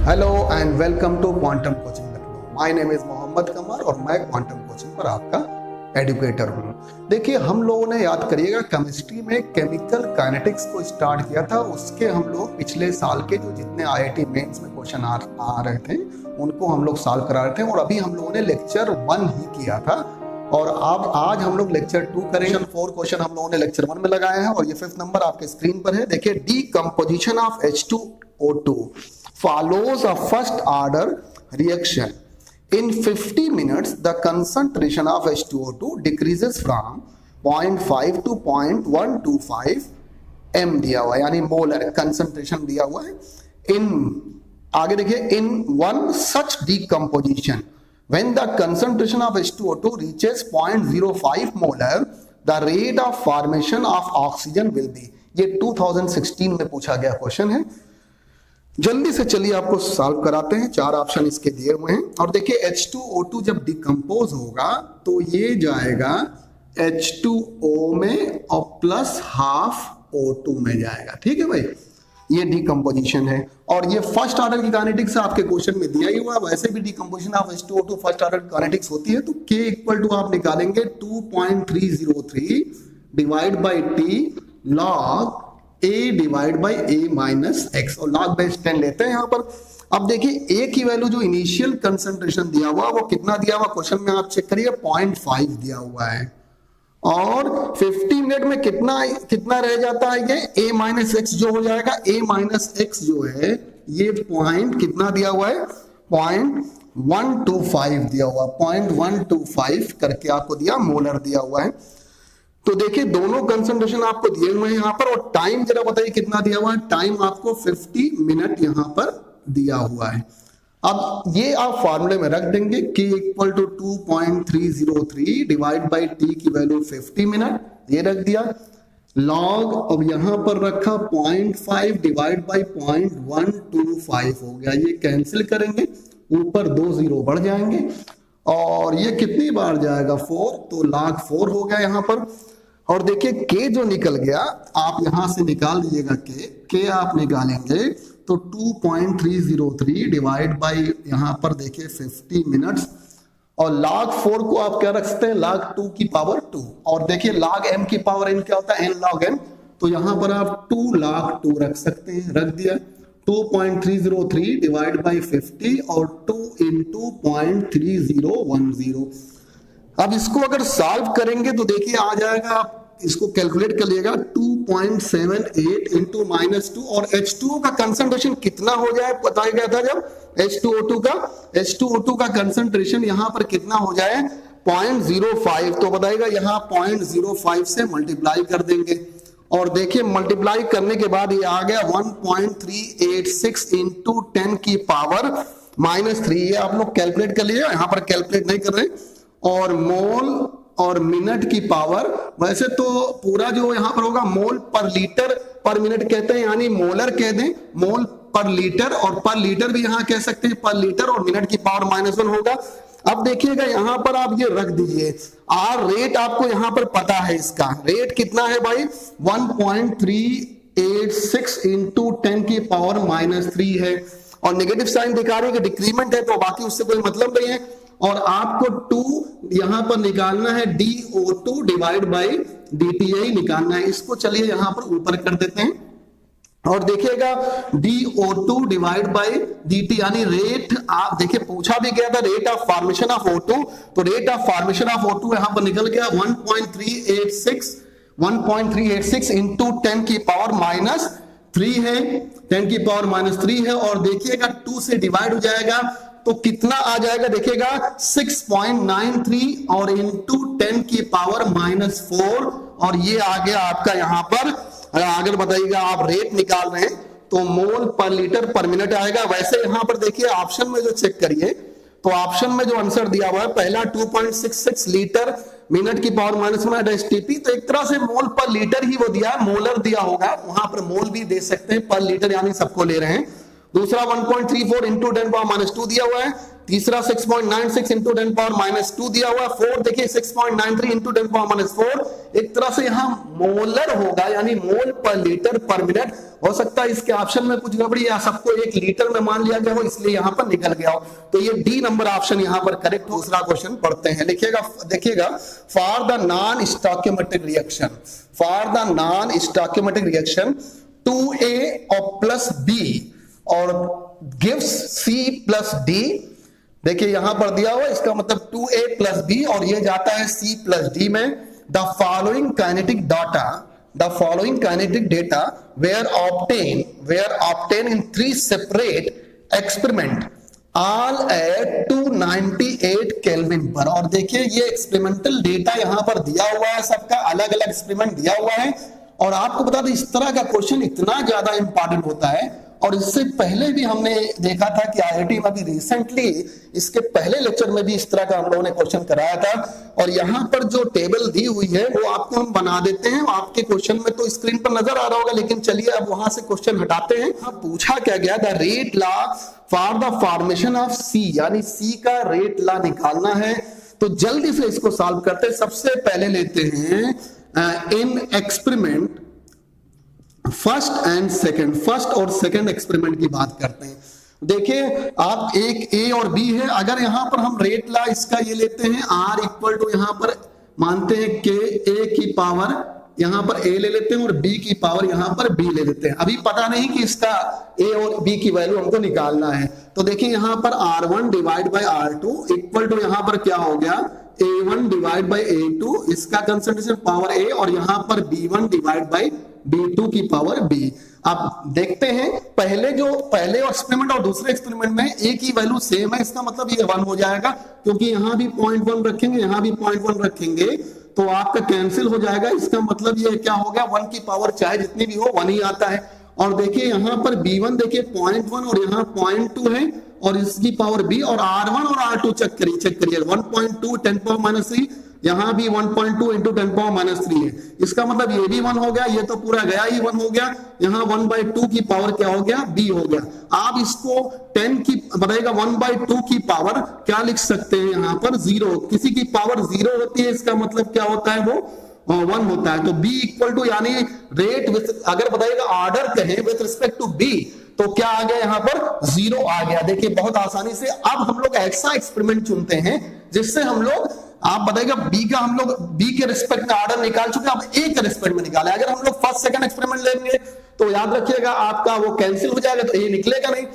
Hello and welcome to Quantum coaching Lucknow. My name is Mohammad Qamar और मैं quantum coaching पर आपका एडुकेटर हूँ। देखिए, हम लोगों ने याद करिएगा केमिस्ट्री में केमिकल काइनेटिक्स को स्टार्ट किया था। उसके हम लोग पिछले साल के जो जितने आईआईटी मेंस में क्वेश्चन आ रहे थे उनको हम लोग सॉल्व करा रहे थे और अभी हम लोगों ने लेक्चर 1 ही किया था और अब आज हम लोग लेक्चर 2 करेंगे। 4 क्वेश्चन हम लोगों ने लेक्चर 1 में लगाए हैं और ये 5th नंबर आपके स्क्रीन पर है। देखिए, decomposition of H2O2 follows a first order reaction. In 50 minutes, the concentration of H2O2 decreases from 0.5 to 0.125 m दिया हुआ है, यानी मोलर कंसंट्रेशन दिया हुआ है। आगे देखिए, in one such decomposition, when the concentration of H2O2 reaches 0.05 molar, the rate of formation of oxygen will be। ये 2016 में पूछा गया क्वेश्चन है। जल्दी से चलिए आपको सॉल्व कराते हैं। 4 ऑप्शन इसके दिए हुए हैं और देखिए H2O2 जब डिकम्पोज होगा तो ये जाएगा H2O में और प्लस हाफ O2 में जाएगा। ठीक है भाई, ये डिकम्पोजिशन है और ये फर्स्ट ऑर्डर की काइनेटिक्स आपके क्वेश्चन में दिया ही हुआ। वैसे भी decomposition of H2O2 first order kinetics होती है तो K इक्वल टू आप निकालेंगे 2.303 divide by T log A divide by A minus x और लॉग बेस 10 लेते हैं यहाँ पर। अब देखिए A की वैल्यू जो इनिशियल कंसंट्रेशन दिया हुआ वो कितना दिया हुआ क्वेश्चन में आप चेक करिए 0.5 दिया हुआ है और 50 मिनट में कितना रह जाता है ये A माइनस एक्स जो हो जाएगा। A माइनस एक्स जो है ये पॉइंट कितना दिया हुआ है 0.125 दिया हुआ, 0.125 करके आपको दिया मोलर दिया हुआ है। तो देखिए दोनों कंसंट्रेशन आपको दिए हुए हैं यहाँ पर और टाइम जरा बताइए कितना दिया हुआ है। टाइम आपको 50 मिनट यहाँ पर दिया हुआ है। अब ये आप फॉर्मूले में रख देंगे K equal to 2.303 divide by T की वैल्यू 50 मिनट, ये रख दिया लॉग। अब यहाँ पर रखा 0.5 डिवाइड बाई 0.125 हो गया। ये कैंसिल करेंगे, ऊपर 2 जीरो बढ़ जाएंगे और ये कितनी बार जाएगा 4, तो log 4 हो गया यहाँ पर। और देखिए K जो निकल गया आप यहां से निकाल दीजिएगा K आप निकालेंगे तो 2.303 डिवाइड बाई यहां पर देखिए 50 मिनट्स और log 4 को आप क्या रख सकते हैं log 2 की पावर 2 और देखिए log m की पावर n क्या होता है n log n, तो यहां पर आप 2 log 2 रख सकते हैं, रख दिया 2.303 डिवाइड बाई 50 और 2 इंटू 0.3010। अब इसको अगर सॉल्व करेंगे तो देखिए आ जाएगा, आप इसको कैलकुलेट कर लिएगा 2.78 इंटू -2 और H2O का कंसंट्रेशन कितना हो जाए बताया गया था जब H2O2 का कंसंट्रेशन यहां पर कितना हो जाए 0.05, तो बताइएगा यहां 0.05 से मल्टीप्लाई कर देंगे और देखिए मल्टीप्लाई करने के बाद ये आ गया 1.386 इंटू 10 की पावर -3। ये आप लोग कैलकुलेट कर लिए, यहाँ पर कैलकुलेट नहीं कर रहे। और मोल और मिनट की पावर, वैसे तो पूरा जो यहाँ पर होगा मोल पर लीटर पर मिनट कहते हैं, यानी मोलर कह दें मोल पर लीटर और पर लीटर भी यहाँ कह सकते हैं पर लीटर और मिनट की पावर -1 होगा। अब देखिएगा यहाँ पर आप ये रख दीजिए आर रेट, आपको यहाँ पर पता है इसका रेट कितना है भाई 1.386 इंटू 10 की पावर -3 है और नेगेटिव साइन दिखा रहे हैं कि डिक्रीमेंट है तो बाकी उससे कोई मतलब नहीं है। और आपको 2 यहां पर निकालना है DO2 डिवाइड बाई DTI निकालना है। इसको चलिए यहां पर ऊपर कर देते हैं और देखिएगा DO2 डिवाइड बाई DT यानी रेट, आप देखिए पूछा भी गया था rate of formation of O2, तो rate of formation of O2 यहां पर निकल गया 1.386 इंटू 10 की पावर -3 है, 10 की पावर -3 है और देखिएगा 2 से डिवाइड हो जाएगा तो कितना आ जाएगा देखिएगा 6.93 और इंटू 10 की पावर -4 और ये आ गया आपका यहाँ पर। अगर बताइएगा आप रेट निकाल रहे हैं तो मोल पर लीटर पर मिनट आएगा। वैसे यहाँ पर देखिए ऑप्शन में जो चेक करिए तो ऑप्शन में जो आंसर दिया हुआ है पहला 2.66 लीटर मिनट की पावर -1 STP, तो एक तरह से मोल पर लीटर ही वो दिया है, मोलर दिया होगा, वहां पर मोल भी दे सकते हैं पर लीटर यानी सबको ले रहे हैं। दूसरा 1.34 इंटू 10 पावर -2 दिया हुआ है। तीसरा 6.96 इंटू 10 पावर माइनस 2 दिया हुआ है, 4 देखिए 6.93 इंटू 10 पावर माइनस 4। एक तरह से यहाँ मोलर होगा, यानी मोल पर लीटर पर मिनट। हो सकता है इसके ऑप्शन में कुछ गड़बड़ी या सबको 1 लीटर में मान लिया गया हो, इसलिए यहाँ पर निकल गया हो। तो ये डी नंबर ऑप्शन यहाँ पर करेक्ट। दूसरा क्वेश्चन पढ़ते हैं, देखिएगा for the non stoichiometric reaction, for the non stoichiometric reaction 2a और प्लस b और गिव्स c प्लस d। देखिए यहां पर दिया हुआ, इसका मतलब 2a प्लस b और ये जाता है c प्लस d में। The following kinetic data, the following kinetic data were obtain in 3 separate experiment all at 298 kelvin पर। और देखिए ये एक्सपेरिमेंटल डेटा यहां पर दिया हुआ है, सबका अलग अलग एक्सपेरिमेंट दिया हुआ है। और आपको बता दें इस तरह का क्वेश्चन इतना ज्यादा इंपॉर्टेंट होता है, और इससे पहले भी हमने देखा था कि आईआईटी में भी रिसेंटली इसके पहले लेक्चर में भी इस तरह का हम लोगों ने क्वेश्चन कराया था। और यहाँ पर जो टेबल दी हुई है वो आपको हम बना देते हैं, आपके क्वेश्चन में तो स्क्रीन पर नजर आ रहा होगा, लेकिन चलिए अब वहां से क्वेश्चन हटाते हैं। पूछा क्या गया, the rate law for the formation of C, यानी सी का रेट लॉ निकालना है। तो जल्दी से इसको सॉल्व करते हैं। सबसे पहले लेते हैं इन experiment first and second, first और सेकंड एक्सपेरिमेंट की बात करते हैं। देखिए आप एक ए और बी है, अगर यहां पर हम रेट ला इसका ये लेते हैं आर इक्वल टू यहां पर मानते हैं के ए की पावर यहां पर ए ले लेते हैं और बी की पावर यहां पर बी ले लेते हैं। अभी पता नहीं कि इसका ए और बी की वैल्यू हमको निकालना है। तो देखिए यहां पर R1 divide by R2 equal to यहां पर क्या हो गया A1 डिवाइड बाय A2, इसका कंसंट्रेशन पावर A, और यहां पर B1 डिवाइड बाय B2 की पावर B। आप देखते हैं पहले एक्सपेरिमेंट और दूसरे एक्सपेरिमेंट में A की वैल्यू सेम है, इसका मतलब ये 1 हो जाएगा, क्योंकि यहां भी 0.1 रखेंगे, यहां भी 0.1 रखेंगे, तो आपका कैंसिल हो जाएगा। इसका मतलब ये क्या हो गया, 1 की पावर चाहे जितनी भी हो 1 ही आता है। और देखिए यहां पर B1 देखिए 0.1 और यहां 0.2 है, और इसकी पावर B, और R1 और R2 चेक करिए 1.2 10 पावर माइनस 3, यहां भी 1.2 इंटू 10 पावर माइनस 3 है। इसका मतलब ये भी 1 हो गया, ये तो पूरा गया ही 1 हो गया। यहाँ 1/2 की पावर क्या हो गया, B हो गया। आप इसको 10 की बताइएगा 1/2 की पावर क्या लिख सकते हैं, यहाँ पर 0, किसी की पावर 0 होती है, इसका मतलब क्या होता है, वो 1 होता है। तो B इक्वल टू यानी रेट विथ, अगर बताइएगा ऑर्डर कहें विथ रिस्पेक्ट टू B, तो क्या आ गया यहाँ पर 0 आ गया। देखिए बहुत आसानी से अब हम लोग ऐसा एक्सपेरिमेंट चुनते हैं जिससे हम लोग, आप बताइएगा B का हम लोग B के रिस्पेक्ट में ऑर्डर निकाल चुके हैं, अब A के रिस्पेक्ट में निकाले। अगर हम लोग फर्स्ट सेकंड एक्सपेरिमेंट लेंगे तो याद रखिएगा आपका वो कैंसिल हो जाएगा, तो A निकलेगा नहीं,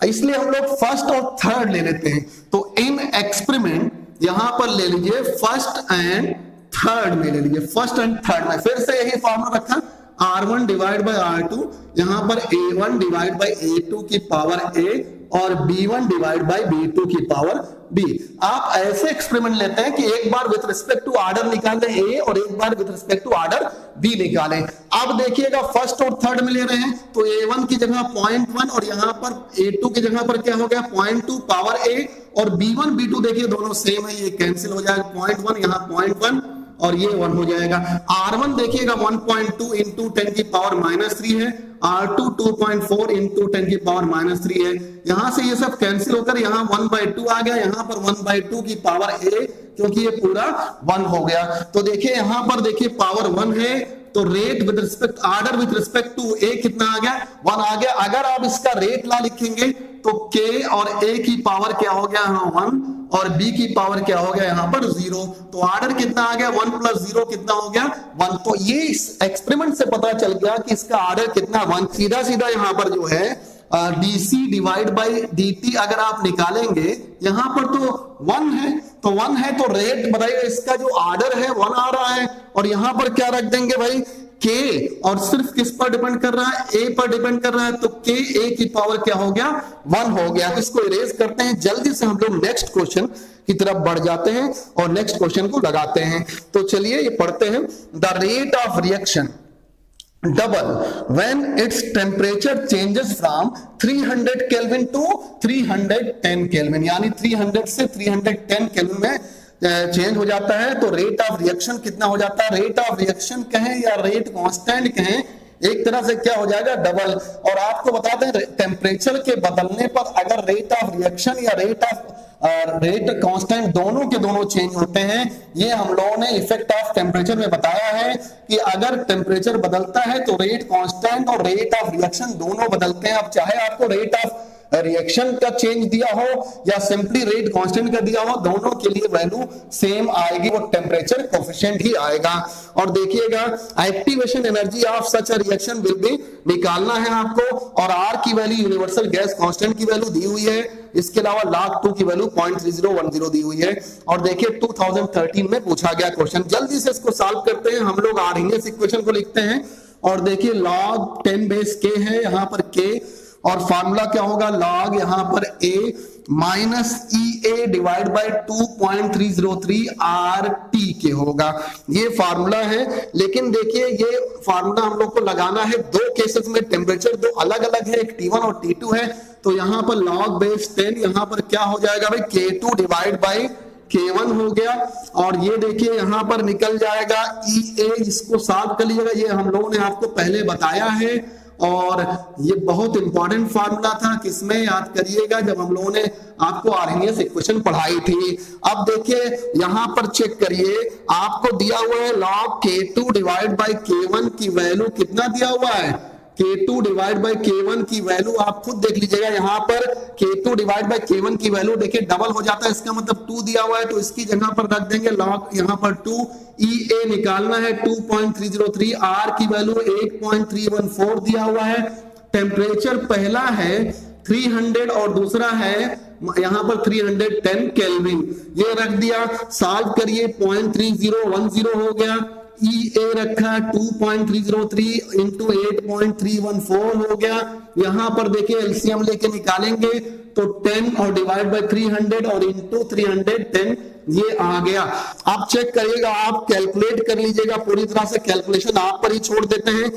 इसलिए हम लोग फर्स्ट और थर्ड ले लेते हैं। तो इन एक्सपेरिमेंट यहां पर ले लीजिए फर्स्ट एंड थर्ड में ले लीजिए, फर्स्ट एंड थर्ड में फिर से यही फॉर्मूला रखा, R1 डिवाइड बाय R2, यहां पर A1 डिवाइड बाय A2 की पावर A और B1 डिवाइड बाय B2 की पावर B। आप ऐसे एक्सपेरिमेंट लेते हैं कि एक बार विथ रिस्पेक्ट टू ऑर्डर निकालें A और एक बार with respect to order B निकालें। अब देखिएगा फर्स्ट और थर्ड में ले रहे हैं, तो A1 की जगह 0.1 और यहां पर A2 की जगह पर क्या हो गया 0.2 पावर A, और B1 B2 देखिए दोनों सेम है, ये कैंसिल हो जाएगा, 0.1 यहां 0.1 और ये 1 हो जाएगा। R1 देखिएगा 1.2 इंटू 10 की पावर माइनस 3 है, R2 2.4 इंटू 10 की पावर माइनस 3 है। यहां से ये सब कैंसिल होकर यहाँ 1/2 आ गया, यहाँ पर 1/2 की पावर A, क्योंकि ये पूरा 1 हो गया। तो देखिए यहां पर देखिए पावर 1 है, तो rate with respect order with respect to A कितना आ गया 1 आ गया। अगर आप इसका रेट ला लिखेंगे तो K और A की पावर क्या हो गया यहाँ 1 और B की पावर क्या हो गया यहाँ पर 0, तो ऑर्डर कितना आ गया 1 + 0 कितना हो गया 1। तो ये इस एक्सपेरिमेंट से पता चल गया कि इसका ऑर्डर कितना 1। सीधा सीधा यहाँ पर जो है DC डिवाइड बाय DT अगर आप निकालेंगे, यहाँ पर तो 1 है, तो 1 है तो रेट बताइए इसका जो ऑर्डर है 1 आ रहा है, और यहाँ पर क्या रख देंगे भाई K, और सिर्फ किस पर डिपेंड कर रहा है A पर डिपेंड कर रहा है, तो K A की पावर क्या हो गया 1 हो गया। इसको इरेज करते हैं, जल्दी से हम लोग नेक्स्ट क्वेश्चन की तरफ बढ़ जाते हैं और नेक्स्ट क्वेश्चन को लगाते हैं। तो चलिए ये पढ़ते हैं, the rate of reaction double when its temperature changes from 300 Kelvin to 310 Kelvin, यानी 300 से 310 केल्विन में चेंज हो जाता है। तो रेट ऑफ रिएक्शन कितना हो जाता है, रेट ऑफ रिएक्शन कहें या रेट कांस्टेंट कहें, एक तरह से क्या हो जाएगा डबल। और आपको बता दें टेम्परेचर के बदलने पर अगर रेट ऑफ रिएक्शन या रेट ऑफ रेट कांस्टेंट दोनों के दोनों चेंज होते हैं। ये हम लोगों ने इफेक्ट ऑफ टेम्परेचर में बताया है कि अगर टेम्परेचर बदलता है तो रेट कांस्टेंट और रेट ऑफ रिएक्शन दोनों बदलते हैं। अब चाहे आपको रेट ऑफ रिएक्शन का चेंज दिया हो या सिंपली रेट कांस्टेंट का दिया हो, दोनों के लिए वैल्यू सेम आएगी, वो टेम्परेचर कोफिशिएंट ही आएगा। और देखिएगा activation energy of such a reaction will be निकालना है आपको, और आर की वैल्यू यूनिवर्सल गैस कांस्टेंट की वैल्यू दी हुई है, इसके अलावा log 2 की वैल्यू 0.3010 दी हुई है। और देखिए 2013 में पूछा गया क्वेश्चन, जल्दी से इसको सॉल्व करते हैं। हम लोग आर्हीनियस इक्वेशन को लिखते हैं और देखिए log 10 बेस k है यहाँ पर k, और फार्मूला क्या होगा log यहाँ पर a minus EA divide by 2.303 RT के होगा, ये फार्मूला है। लेकिन देखिए ये फार्मूला हम लोग को लगाना है दो केसेस में, टेम्परेचर दो अलग अलग है, एक T1 और T2 है, तो यहाँ पर log बेस 10 यहाँ पर क्या हो जाएगा भाई K2 डिवाइड बाय K1 हो गया। और ये देखिए यहाँ पर निकल जाएगा EA, इसको सॉल्व कर लीजिएगा, ये हम लोगों ने आपको पहले बताया है और ये बहुत इंपॉर्टेंट फार्मूला था। किसमें याद करिएगा, जब हम लोगों ने आपको आर्हीनियस इक्वेशन पढ़ाई थी। अब देखिए यहाँ पर चेक करिए, आपको दिया हुआ है log K2 divide by K1 की वैल्यू कितना दिया हुआ है, K2 डिवाइड बाय K1 की वैल्यू आप खुद देख लीजिएगा। यहाँ पर K2 डिवाइड बाय K1 की वैल्यू देखिए डबल हो जाता है, इसका मतलब 2 दिया हुआ है, तो इसकी जगह पर रख देंगे log यहाँ पर 2, EA निकालना है 2.303, R की वैल्यू 8.314 दिया हुआ है। टेम्परेचर पहला है 300 और दूसरा है यहाँ पर 310 केल्विन, ये रख दिया। सॉल्व करिए 0.3010 हो गया, EA रखा 2.303 इंटू 8.314 हो गया। यहाँ पर देखिए एलसीएम लेके निकालेंगे तो 10 और डिवाइड बाय 300 और इंटू 310 ये आ गया। आप चेक करिएगा, आप कैलकुलेट कर लीजिएगा, पूरी तरह से कैलकुलेशन आप पर ही छोड़ देते हैं।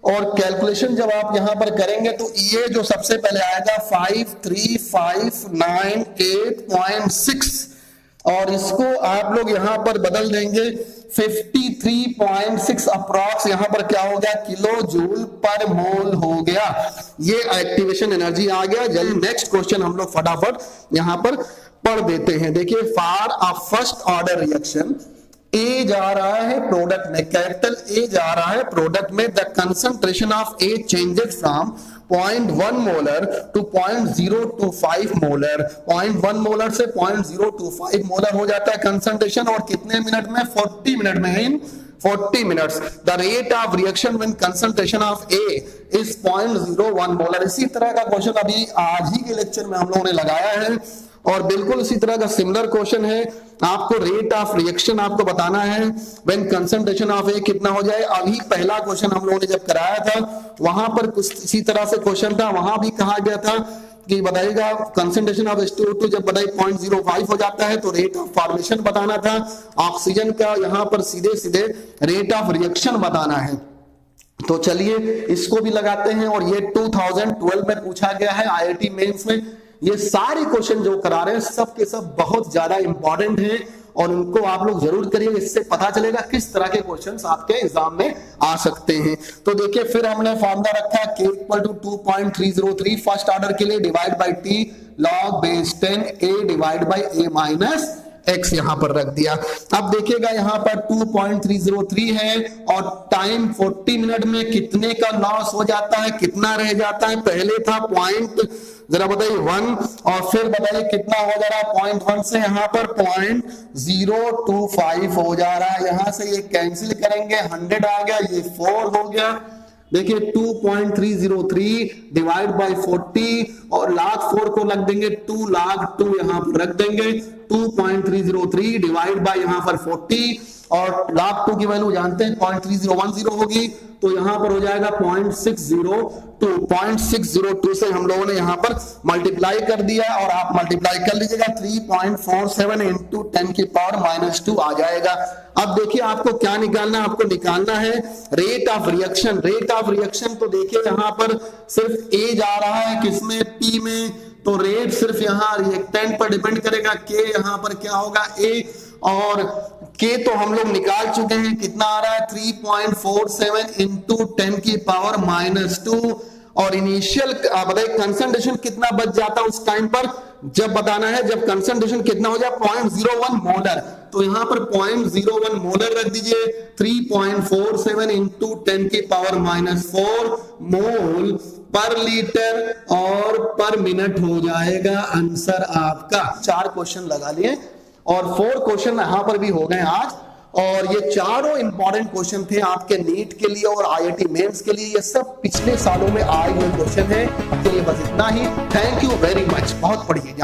और कैलकुलेशन जब आप यहां पर करेंगे तो ये जो सबसे पहले आएगा 53598.6 और इसको आप लोग यहां पर बदल देंगे 53.6 अप्रॉक्स, यहां पर क्या हो गया किलो जूल पर मोल हो गया। ये एक्टिवेशन एनर्जी आ गया। जल्दी नेक्स्ट क्वेश्चन हम लोग फटाफट यहां पर पढ़ देते हैं। देखिए for a first order reaction ए जा रहा है प्रोडक्ट में, कैपिटल ए जा रहा है प्रोडक्ट में, the concentration of A changes from 0.1 molar to 0.025 molar. 0.1 molar से 0.025 मोलर हो जाता है कंसंट्रेशन, और कितने मिनट में, 40 मिनट में, इन 40 minutes. The rate of reaction when concentration of A is 0.01 molar. इसी तरह का क्वेश्चन अभी आज ही के लेक्चर में हम लोगों ने लगाया है, और बिल्कुल इसी तरह का सिमिलर क्वेश्चन है। आपको रेट ऑफ रिएक्शन आपको बताना है व्हेन कंसंट्रेशन ऑफ ए कितना हो जाए। अभी पहला क्वेश्चन हम लोगों ने जब कराया था वहां पर कुछ इसी तरह से क्वेश्चन था, वहां भी कहा गया था कि बताइएगा कंसंट्रेशन ऑफ H2O2 जब बताइए 0.05 हो जाता है तो रेट ऑफ फॉर्मेशन बताना था ऑक्सीजन का, यहाँ पर सीधे सीधे रेट ऑफ रिएक्शन बताना है। तो चलिए इसको भी लगाते हैं, और ये 2012 में पूछा गया है IIT मेंस में। ये सारे क्वेश्चन जो करा रहे हैं सब के सब बहुत ज्यादा इंपॉर्टेंट हैं, और उनको आप लोग जरूर करिए, इससे पता चलेगा किस तरह के क्वेश्चंस आपके एग्जाम में आ सकते हैं। तो देखिए फिर हमने फॉर्मूला रखा K = 2.303 फर्स्ट ऑर्डर के लिए, divide by T log base 10 A divide by A minus x यहां पर रख दिया। अब देखिएगा यहां पर 2.303 है और टाइम 40 मिनट में कितने का लॉस हो जाता है, कितना रह जाता है। पहले था पॉइंट जरा बताइए 1, और फिर बताइए कितना हो जा रहा है, 0.1 से यहाँ पर 0.025 हो जा रहा है। यहां से ये कैंसिल करेंगे, 100 आ गया, ये 4 हो गया। देखिए 2.303 डिवाइड बाय 40 और log 4 को लग देंगे 2 log 2 यहां पर रख देंगे, 2.303 डिवाइड बाय यहां पर 40 और log 2 की वैल्यू जानते हैं 0.3010 होगी, तो यहां पर हो जाएगा 0.602 से हम लोगों ने यहां पर मल्टीप्लाई कर दिया, और आप मल्टीप्लाई कर लीजिएगा 3.47 इंटू 10 की पावर -2 आ जाएगा। अब देखिए आपको क्या निकालना है, आपको निकालना है rate of reaction. Rate of reaction तो देखिए यहां पर सिर्फ ए जा रहा है किसमें, पी में, तो रेट सिर्फ यहाँ रिएक्टेंट पर डिपेंड करेगा। के यहाँ पर क्या होगा ए, और के तो हम लोग निकाल चुके हैं, कितना आ रहा है 3.47 इंटू 10 की पावर -2, और इनिशियल बताइए कंसंट्रेशन कितना बच जाता है उस टाइम पर जब बताना है जब कंसंट्रेशन कितना हो जाए 0.01 मोलर, तो यहां पर 0.01 मोलर रख दीजिए, 3.47 इंटू 10 की पावर -4 मोल पर लीटर और पर मिनट हो जाएगा आंसर आपका। 4 क्वेश्चन लगा लिए और 4 क्वेश्चन यहां पर भी हो गए आज, और ये चारों इंपॉर्टेंट क्वेश्चन थे आपके नीट के लिए और आईआईटी मेंस के लिए। ये सब पिछले सालों में आए हुए क्वेश्चन है। चलिए बस इतना ही। Thank you very much. बहुत पढ़िए।